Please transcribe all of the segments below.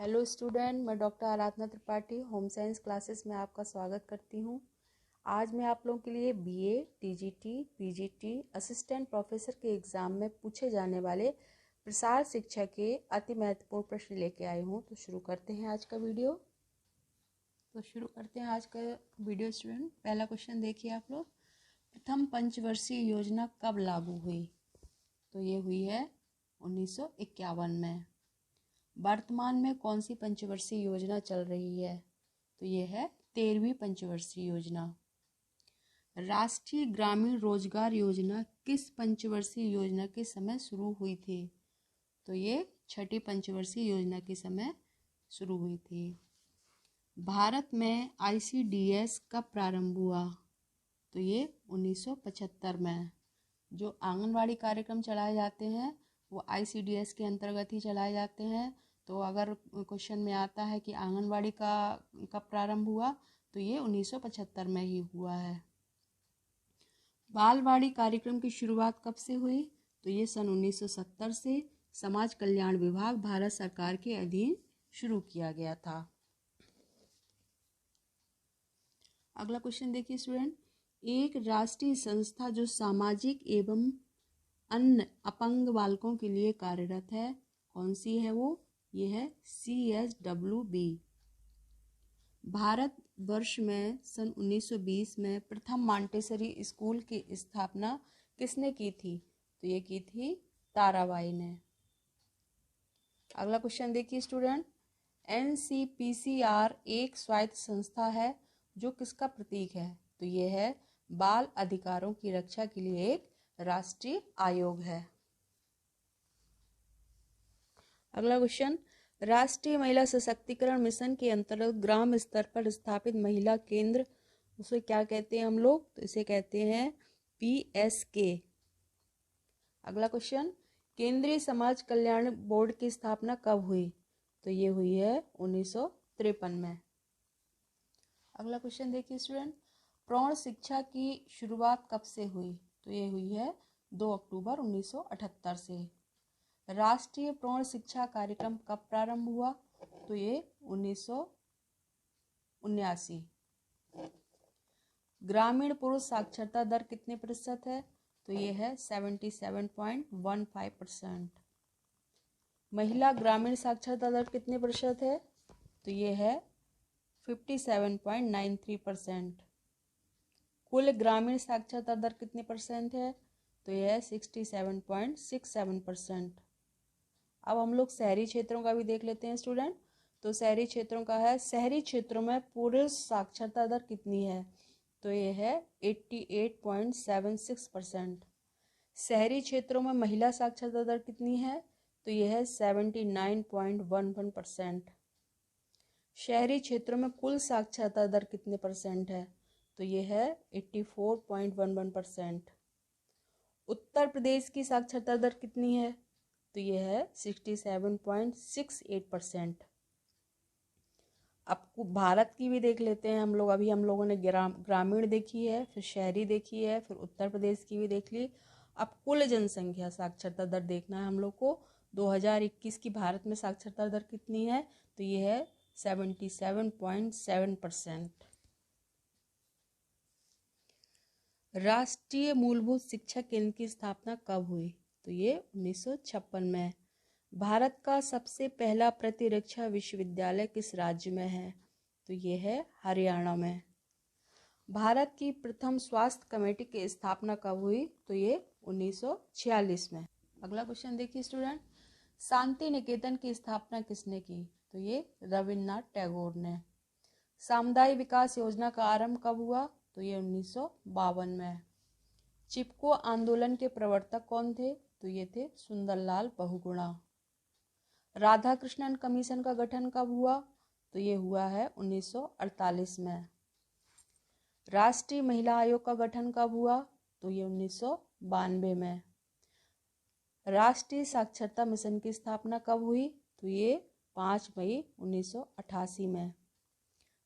Hello student, मैं doctor आराधना Tripathi home science classes में आपका स्वागत करती हूँ। आज मैं आप लोगों के लिए BA, TGT, PGT, assistant professor के एग्ज़ाम में पूछे जाने वाले प्रसार शिक्षा के अति महत्वपूर्ण प्रश्न लेके आई हूँ। तो शुरू करते हैं आज का वीडियो। स्टूडेंट, पहला क्वेश्चन देखिए आप लोग। प्रथम पंचवर्षीय योजना कब लागू हुई? तो ये हुई है 1951 में। वर्तमान में कौन सी पंचवर्षीय योजना चल रही है? तो ये है 13वीं पंचवर्षीय योजना। राष्ट्रीय ग्रामीण रोजगार योजना किस पंचवर्षीय योजना के समय शुरू हुई थी? तो ये छठी पंचवर्षीय योजना के समय शुरू हुई थी। भारत में ICDS कब प्रारंभ हुआ? तो ये 1975 में। जो आंगनवाड़ी कार्यक्रम चलाए जाते हैं वो ICDS के अंतर्गत ही चलाए जाते हैं। तो अगर क्वेश्चन में आता है कि आंगनवाड़ी का कब प्रारंभ हुआ, तो ये 1975 में ही हुआ है। बालवाड़ी कार्यक्रम की शुरुआत कब से हुई? तो ये सन 1970 से समाज कल्याण विभाग भारत सरकार के अधीन शुरू किया गया था। अगला क्वेश्चन देखिए स्टूडेंट। एक राष्ट्रीय संस्था जो सामाजिक एवं अन्य अपंग बालकों के लिए कार्यरत है, कौन सी है वो? ये है CSWB। भारत वर्ष में सन 1920 में प्रथम मॉन्टेसरी स्कूल की स्थापना किसने की थी? तो ये की थी ताराबाई ने। अगला क्वेश्चन देखिए स्टूडेंट। NCPCR एक स्वायत्त संस्था है जो किसका प्रतीक है? तो ये है बाल अधिकारों की रक्षा के लिए एक राष्ट्रीय आयोग है। अगला क्वेश्चन। राष्ट्रीय महिला सशक्तिकरण मिशन के अंतर्गत ग्राम स्तर पर स्थापित महिला केंद्र, उसे क्या कहते हैं हम लोग? तो इसे कहते हैं PSK। अगला क्वेश्चन। केंद्रीय समाज कल्याण बोर्ड की स्थापना कब हुई? तो ये हुई है 1953 में। अगला क्वेश्चन देखिए स्टूडेंट। प्रौढ़ शिक्षा की शुरुआत कब से हुई? तो ये हुई है 2 अक्टूबर 1978 से। राष्ट्रीय प्रौढ़ शिक्षा कार्यक्रम कब प्रारंभ हुआ? तो ये 1979। ग्रामीण पुरुष साक्षरता दर कितने प्रतिशत है? तो ये है 77.15%। महिला ग्रामीण साक्षरता दर कितने प्रतिशत है? तो ये है 57.93%। कुल ग्रामीण साक्षरता दर कितने परसेंट है? तो यह है 67.67%। अब हम लोग शहरी क्षेत्रों का भी देख लेते हैं स्टूडेंट। तो शहरी क्षेत्रों का है, शहरी क्षेत्रों में पुरुष साक्षरता दर कितनी है? तो ये है 88.76%। शहरी क्षेत्रों में महिला साक्षरता दर कितनी है? तो यह है 79.11%। शहरी क्षेत्रों में कुल साक्षरता दर कितने परसेंट है? तो ये है 84.11%। उत्तर प्रदेश की साक्षरता दर कितनी है? तो ये है 67.68%। अब भारत की भी देख लेते हैं हम लोग। अभी हम लोगों ने ग्रामीण देखी है, फिर शहरी देखी है, फिर उत्तर प्रदेश की भी देख ली। अब कुल जनसंख्या साक्षरता दर देखना है हम लोग को। 2021 की भारत में साक्षरता दर कितनी है? तो ये है 77.7%। राष्ट्रीय मूलभूत शिक्षा केंद्र की स्थापना कब हुई? तो ये 1956 में। भारत का सबसे पहला प्रतिरक्षा विश्वविद्यालय किस राज्य में है? तो ये है हरियाणा में। भारत की प्रथम स्वास्थ्य कमेटी की स्थापना कब हुई? तो ये 1946 में। अगला क्वेश्चन देखिए स्टूडेंट। शांति निकेतन की स्थापना किसने की? तो ये रविन्द्रनाथ टैगोर ने। सामुदायिक विकास योजना का आरंभ कब हुआ? तो ये 1952 में। चिपको आंदोलन के प्रवर्तक कौन थे? तो ये थे सुंदरलाल बहुगुणा। राधाकृष्णन कमीशन का गठन कब हुआ? तो ये हुआ है 1948 में। राष्ट्रीय महिला आयोग का गठन कब हुआ? तो ये 1992 में। राष्ट्रीय साक्षरता मिशन की स्थापना कब हुई? तो ये 5 मई 1988 में।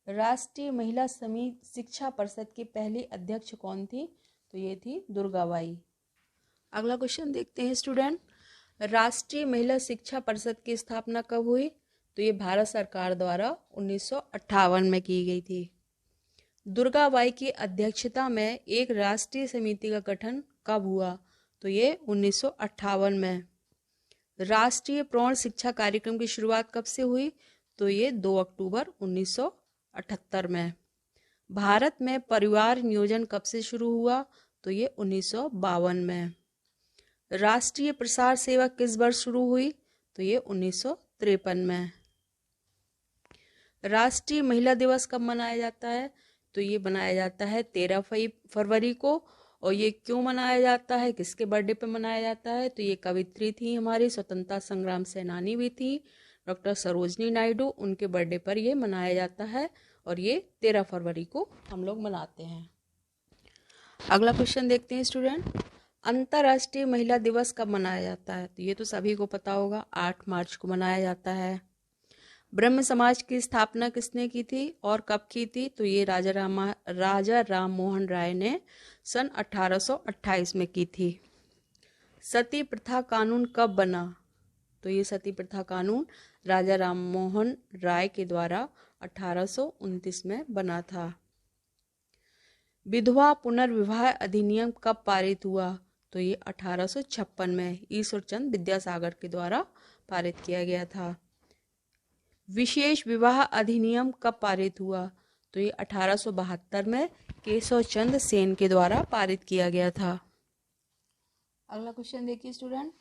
राष्ट्रीय महिला समिति शिक्षा परिषद की पहली अध्यक्ष कौन थी? तो ये थी दुर्गाबाई। अगला क्वेश्चन देखते हैं स्टूडेंट। राष्ट्रीय महिला शिक्षा परिषद की स्थापना कब हुई? तो ये भारत सरकार द्वारा 1958 में की गई थी। दुर्गाबाई की अध्यक्षता में एक राष्ट्रीय समिति का गठन कब हुआ? तो ये 1958 में। राष्ट्रीय प्रौढ़ शिक्षा कार्यक्रम की शुरुआत कब से हुई? तो ये 2 अक्टूबर 1978 में। भारत में परिवार नियोजन कब से शुरू हुआ? तो ये 1952 में। राष्ट्रीय प्रसार सेवा किस वर्ष शुरू हुई? तो ये 1953 में। राष्ट्रीय महिला दिवस कब मनाया जाता है? तो ये मनाया जाता है 13 फरवरी को। और ये क्यों मनाया जाता है, किसके बर्थडे पे मनाया जाता है? तो ये कवित्री थी, हमारी स्वतंत्रता संग्राम सेनानी भी थी, डॉक्टर सरोजनी नायडू, उनके बर्थडे पर ये मनाया जाता है और ये 13 फरवरी को हम लोग मनाते हैं। अगला क्वेश्चन देखते हैं स्टूडेंट, अंतर्राष्ट्रीय महिला दिवस कब मनाया जाता है? तो ये तो सभी को पता होगा, 8 मार्च को मनाया जाता है। ब्रह्म समाज की स्थापना किसने की थी और कब की थी? तो ये राजा राम मोहन राय ने सन 1828 में की थी। सती प्रथा कानून कब बना? तो ये सती प्रथा कानून राजा राम मोहन राय के द्वारा 1829 में बना था। विधवा पुनर्विवाह अधिनियम कब पारित हुआ? तो ये 1856 में ईश्वरचंद विद्यासागर के द्वारा पारित किया गया था। विशेष विवाह अधिनियम कब पारित हुआ? तो ये 1872 में केशव चंद्र सेन के द्वारा पारित किया गया था। अगला क्वेश्चन देखिए स्टूडेंट,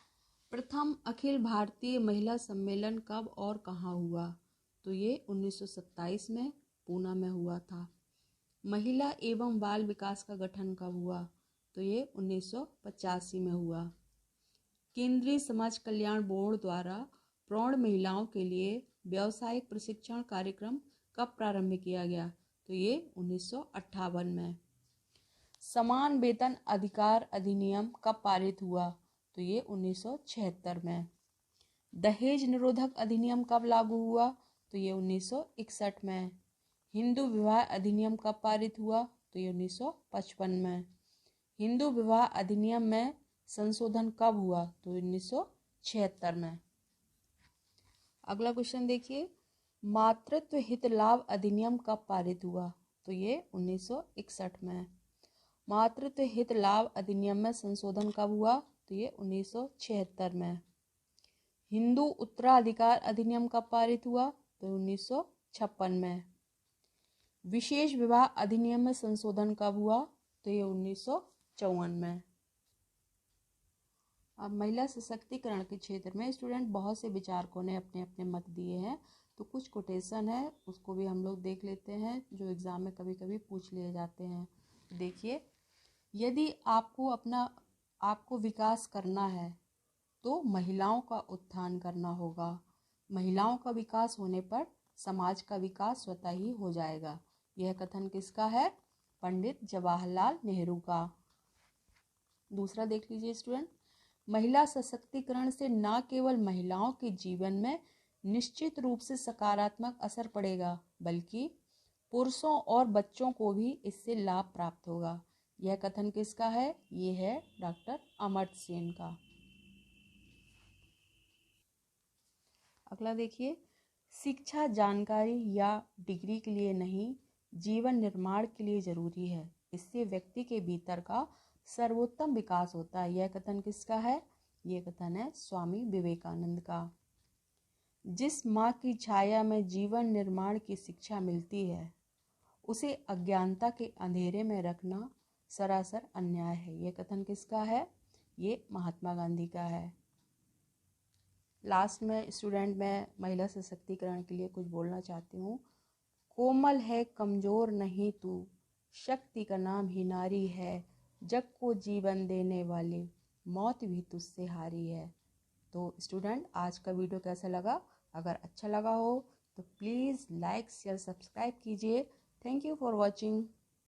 प्रथम अखिल भारतीय महिला सम्मेलन कब और कहाँ हुआ? तो ये 1927 में पूना में हुआ था। महिला एवं बाल विकास का गठन कब हुआ? तो ये 1985 में हुआ। केंद्रीय समाज कल्याण बोर्ड द्वारा प्रौढ़ महिलाओं के लिए व्यावसायिक प्रशिक्षण कार्यक्रम कब प्रारंभ किया गया? तो ये 1958 में। समान वेतन अधिकार अधिनियम कब पारित हुआ? तो ये 1976 में। दहेज निरोधक अधिनियम कब लागू हुआ? तो ये 1961 में। हिंदू विवाह अधिनियम कब पारित हुआ? तो ये 1955 में। हिंदू विवाह अधिनियम में संशोधन कब हुआ? तो 1976 में। अगला क्वेश्चन देखिए, मातृत्व हित लाभ अधिनियम कब पारित हुआ? तो ये 1961 में। मातृत्व हित लाभ अधिनियम में संशोधन कब हुआ? तो ये 1976 में। हिंदू उत्तराधिकार अधिनियम कब पारित हुआ? तो 1956 में। विशेष विवाह अधिनियम में संशोधन कब हुआ? तो ये 1954 में। अब महिला सशक्तिकरण के क्षेत्र में स्टूडेंट बहुत से विचारकों ने अपने अपने मत दिए हैं, तो कुछ कोटेशन है उसको भी हम लोग देख लेते हैं जो एग्जाम में कभी कभी पूछ लिए जाते हैं। देखिए, यदि आपको विकास करना है तो महिलाओं का उत्थान करना होगा। महिलाओं का विकास होने पर समाज का विकास स्वतः ही हो जाएगा। यह कथन किसका है? पंडित जवाहरलाल नेहरू का। दूसरा देख लीजिए स्टूडेंट, महिला सशक्तिकरण से न केवल महिलाओं के जीवन में निश्चित रूप से सकारात्मक असर पड़ेगा बल्कि पुरुषों और बच्चों को भी इससे लाभ प्राप्त होगा। यह कथन किसका है? ये है डॉक्टर अमर्त्य सेन का। अगला देखिए, शिक्षा जानकारी या डिग्री के लिए नहीं, जीवन निर्माण के लिए जरूरी है। इससे व्यक्ति के भीतर का सर्वोत्तम विकास होता है। यह कथन किसका है? यह कथन है स्वामी विवेकानंद का। जिस माँ की छाया में जीवन निर्माण की शिक्षा मिलती है उसे अज्ञानता के अंधेरे में रखना सरासर अन्याय है। यह कथन किसका है? ये महात्मा गांधी का है। लास्ट में स्टूडेंट मैं महिला सशक्तिकरण के लिए कुछ बोलना चाहती हूँ। कोमल है कमजोर नहीं तू, शक्ति का नाम ही नारी है, जग को जीवन देने वाली मौत भी तुझसे हारी है। तो स्टूडेंट आज का वीडियो कैसा लगा? अगर अच्छा लगा हो तो प्लीज़ लाइक शेयर सब्सक्राइब कीजिए। Thank you for watching.